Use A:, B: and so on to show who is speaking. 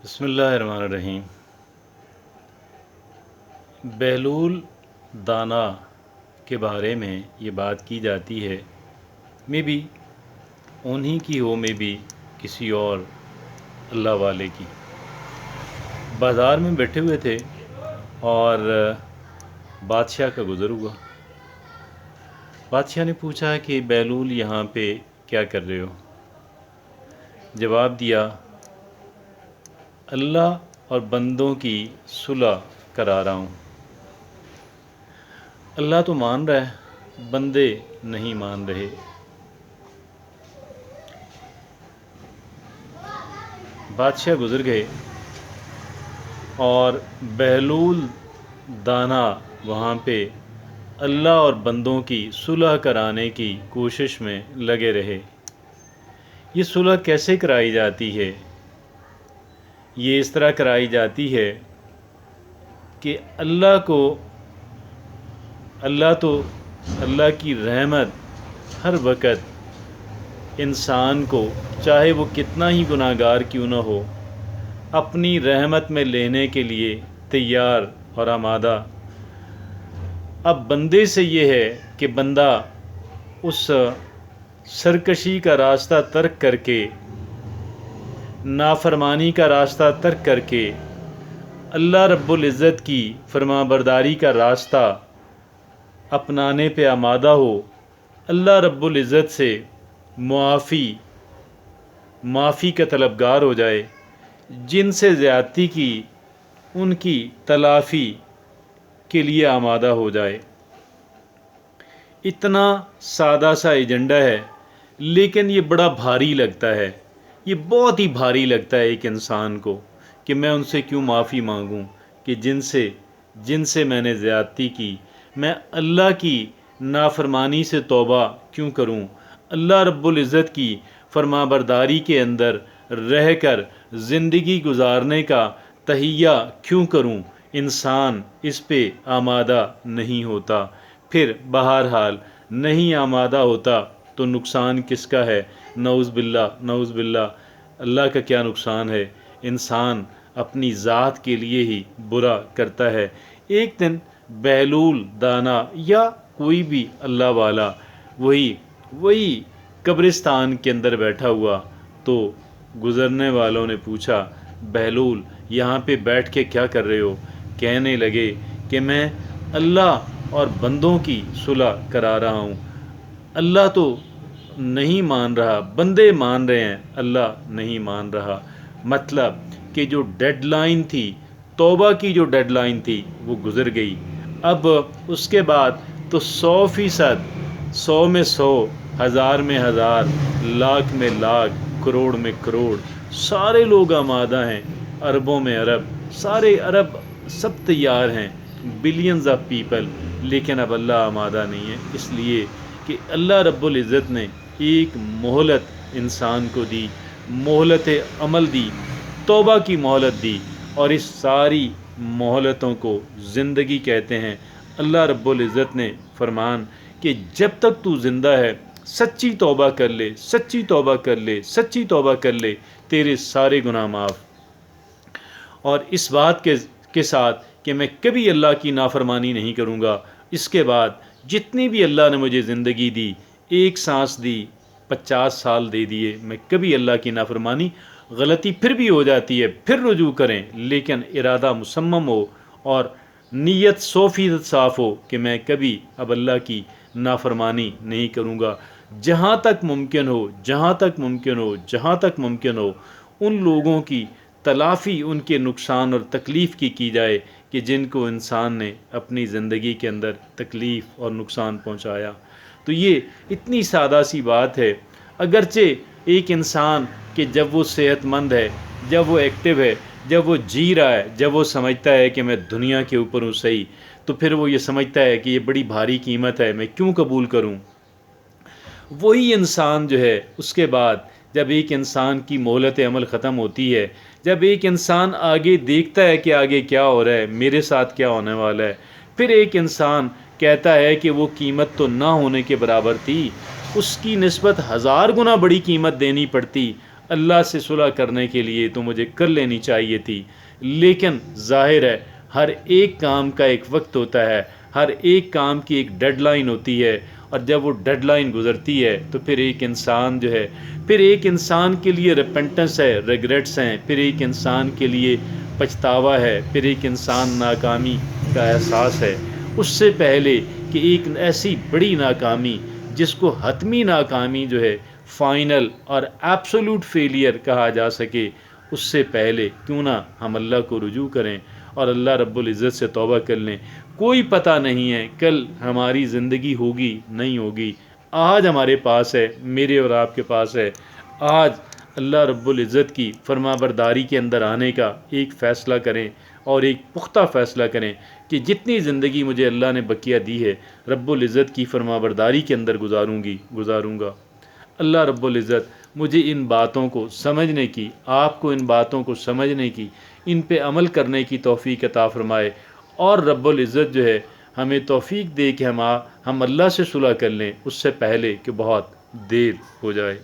A: بسم اللہ الرحمن الرحیم۔ بہلول دانا کے بارے میں یہ بات کی جاتی ہے، میں بھی انہی کی ہو، میں بھی کسی اور اللہ والے کی۔ بازار میں بیٹھے ہوئے تھے اور بادشاہ کا گزر ہوا۔ بادشاہ نے پوچھا کہ بہلول یہاں پہ کیا کر رہے ہو؟ جواب دیا، اللہ اور بندوں کی صلح کرا رہا ہوں۔ اللہ تو مان رہا ہے، بندے نہیں مان رہے۔ بادشاہ گزر گئے اور بہلول دانا وہاں پہ اللہ اور بندوں کی صلح کرانے کی کوشش میں لگے رہے۔ یہ صلح کیسے کرائی جاتی ہے؟ یہ اس طرح کرائی جاتی ہے کہ اللہ کی رحمت ہر وقت انسان کو، چاہے وہ کتنا ہی گناہ گار کیوں نہ ہو، اپنی رحمت میں لینے کے لیے تیار اور آمادہ۔ اب بندے سے یہ ہے کہ بندہ اس سرکشی کا راستہ ترک کر کے، نافرمانی کا راستہ ترک کر کے اللہ رب العزت کی فرما برداری کا راستہ اپنانے پہ آمادہ ہو، اللہ رب العزت سے معافی کا طلبگار ہو جائے، جن سے زیادتی کی ان کی تلافی کے لیے آمادہ ہو جائے۔ اتنا سادہ سا ایجنڈا ہے، لیکن یہ بڑا بھاری لگتا ہے، یہ بہت ہی بھاری لگتا ہے ایک انسان کو کہ میں ان سے کیوں معافی مانگوں کہ جن سے میں نے زیادتی کی۔ میں اللہ کی نافرمانی سے توبہ کیوں کروں؟ اللہ رب العزت کی فرما برداری کے اندر رہ کر زندگی گزارنے کا تہیہ کیوں کروں؟ انسان اس پہ آمادہ نہیں ہوتا۔ پھر بہرحال نہیں آمادہ ہوتا تو نقصان کس کا ہے؟ نعوذ باللہ، نعوذ باللہ، اللہ کا کیا نقصان ہے؟ انسان اپنی ذات کے لیے ہی برا کرتا ہے۔ ایک دن بہلول دانا یا کوئی بھی اللہ والا وہی قبرستان کے اندر بیٹھا ہوا، تو گزرنے والوں نے پوچھا، بہلول یہاں پہ بیٹھ کے کیا کر رہے ہو؟ کہنے لگے کہ میں اللہ اور بندوں کی صلح کرا رہا ہوں۔ اللہ تو نہیں مان رہا، بندے مان رہے ہیں، اللہ نہیں مان رہا۔ مطلب کہ جو ڈیڈ لائن تھی، توبہ کی جو ڈیڈ لائن تھی، وہ گزر گئی۔ اب اس کے بعد تو 100%، 100 میں 100، 1000 میں 1000، لاکھ میں لاکھ، کروڑ میں کروڑ، سارے لوگ آمادہ ہیں، اربوں میں ارب، سارے عرب سب تیار ہیں، بلینز آف پیپل، لیکن اب اللہ آمادہ نہیں ہے، اس لیے کہ اللہ رب العزت نے ایک مہلت انسان کو دی، مہلت عمل دی، توبہ کی مہلت دی، اور اس ساری مہلتوں کو زندگی کہتے ہیں۔ اللہ رب العزت نے فرمان کہ جب تک تو زندہ ہے، سچی توبہ کر لے، سچی توبہ کر لے، سچی توبہ کر لے، تیرے سارے گناہ معاف۔ اور اس بات کے ساتھ کہ میں کبھی اللہ کی نافرمانی نہیں کروں گا۔ اس کے بعد جتنی بھی اللہ نے مجھے زندگی دی، ایک سانس دی، 50 سال دے دیے، میں کبھی اللہ کی نافرمانی، غلطی پھر بھی ہو جاتی ہے، پھر رجوع کریں، لیکن ارادہ مسمم ہو اور نیت 100% صاف ہو کہ میں کبھی اب اللہ کی نافرمانی نہیں کروں گا۔ جہاں تک ممکن ہو، جہاں تک ممکن ہو، جہاں تک ممکن ہو، ان لوگوں کی تلافی، ان کے نقصان اور تکلیف کی جائے کہ جن کو انسان نے اپنی زندگی کے اندر تکلیف اور نقصان پہنچایا۔ تو یہ اتنی سادہ سی بات ہے۔ اگرچہ ایک انسان کہ جب وہ صحت مند ہے، جب وہ ایکٹیو ہے، جب وہ جی رہا ہے، جب وہ سمجھتا ہے کہ میں دنیا کے اوپر ہوں صحیح، تو پھر وہ یہ سمجھتا ہے کہ یہ بڑی بھاری قیمت ہے، میں کیوں قبول کروں؟ وہی انسان جو ہے اس کے بعد جب ایک انسان کی مہلت عمل ختم ہوتی ہے، جب ایک انسان آگے دیکھتا ہے کہ آگے کیا ہو رہا ہے، میرے ساتھ کیا ہونے والا ہے، پھر ایک انسان کہتا ہے کہ وہ قیمت تو نہ ہونے کے برابر تھی، اس کی نسبت 1000 گنا بڑی قیمت دینی پڑتی، اللہ سے صلح کرنے کے لیے تو مجھے کر لینی چاہیے تھی، لیکن ظاہر ہے ہر ایک کام کا ایک وقت ہوتا ہے، ہر ایک کام کی ایک ڈیڈ لائن ہوتی ہے، اور جب وہ ڈیڈ لائن گزرتی ہے تو پھر ایک انسان جو ہے، پھر ایک انسان کے لیے ریپنٹنس ہے، ریگریٹس ہیں، پھر ایک انسان کے لیے پچھتاوا ہے، پھر ایک انسان ناکامی کا احساس ہے۔ اس سے پہلے کہ ایک ایسی بڑی ناکامی جس کو حتمی ناکامی جو ہے، فائنل اور ایبسولوٹ فیلئر کہا جا سکے، اس سے پہلے کیوں نہ ہم اللہ کو رجوع کریں اور اللہ رب العزت سے توبہ کر لیں۔ کوئی پتہ نہیں ہے کل ہماری زندگی ہوگی نہیں ہوگی، آج ہمارے پاس ہے، میرے اور آپ کے پاس ہے، آج اللہ رب العزت کی فرما برداری کے اندر آنے کا ایک فیصلہ کریں اور ایک پختہ فیصلہ کریں کہ جتنی زندگی مجھے اللہ نے بقیہ دی ہے رب العزت کی فرما برداری کے اندر گزاروں گا۔ اللہ رب العزت مجھے ان باتوں کو سمجھنے کی، آپ کو ان باتوں کو سمجھنے کی، ان پہ عمل کرنے کی توفیق عطا فرمائے، اور رب العزت جو ہے ہمیں توفیق دے کہ ہم اللہ سے صلح کر لیں اس سے پہلے کہ بہت دیر ہو جائے۔